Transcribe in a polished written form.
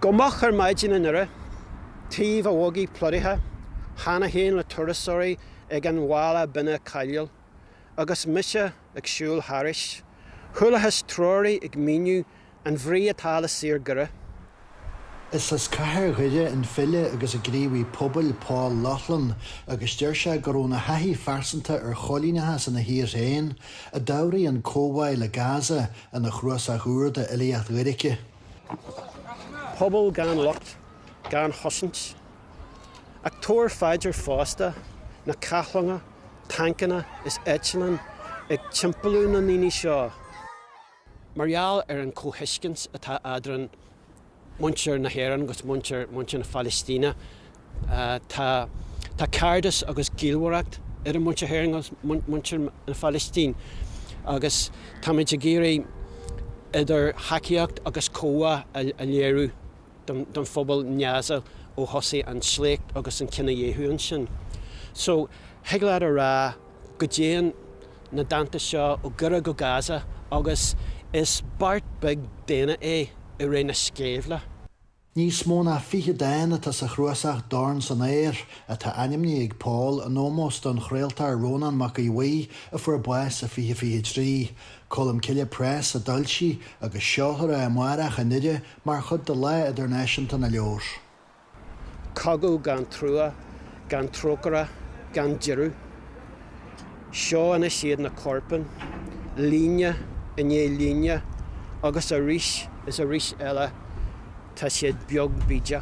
Gomach ar maidin yn yrra, tíh a wogi plodithe, hana hen le turasori ag an wala bina cailiol, agus misha ag siúl harish, hula has trori ag minu an bhrí atá le sir gura. Is as caithear ghuide in fille agus a gríomhaí pobl Paul Laughlin agus deir se gur óna haithí farsanta ar cholínethe san na hír féin, a Dhoire an Dhoire Gaza an na chnuasach de lán-Ghaeilge. Pobl gan locht, gan hosint. Ag tóir faidir fásta, na cathlanga, tankana is etchelan ag timpelú na níní seo. Marial ar an cóhiskins atá adran muncher na Héran agus muncher na Palestina. Tá cardas agus gilwaracht ar an muncher Héran agus muncher na Palestine. Agus tá méid géirí idir haciacht agus cóa a léirú don phobal neasa ó hosaí an sléict agus an cinna dhéthú an sin. So, heglad a rá go déan na danta seo ó gura go Gaza agus is bart big déna I ré na scéimhle. Níos mó na fiche daine tá sa chnuasach Dorn san éir a tá ainmnithe ag Paul an ómós don chraoltóir Rónan Mac Aodha Bhuí a fuair buas a fiche trí, colm cille press a dulsí agus seothar a muarach a nide mar chud de le idir náisiúnta na leabhar. Cogú gan trua, gan trócara, gan deirú. Seo ana siad na corpan, líne iné líne agus a rís is a rís eile tá siad beag bíide.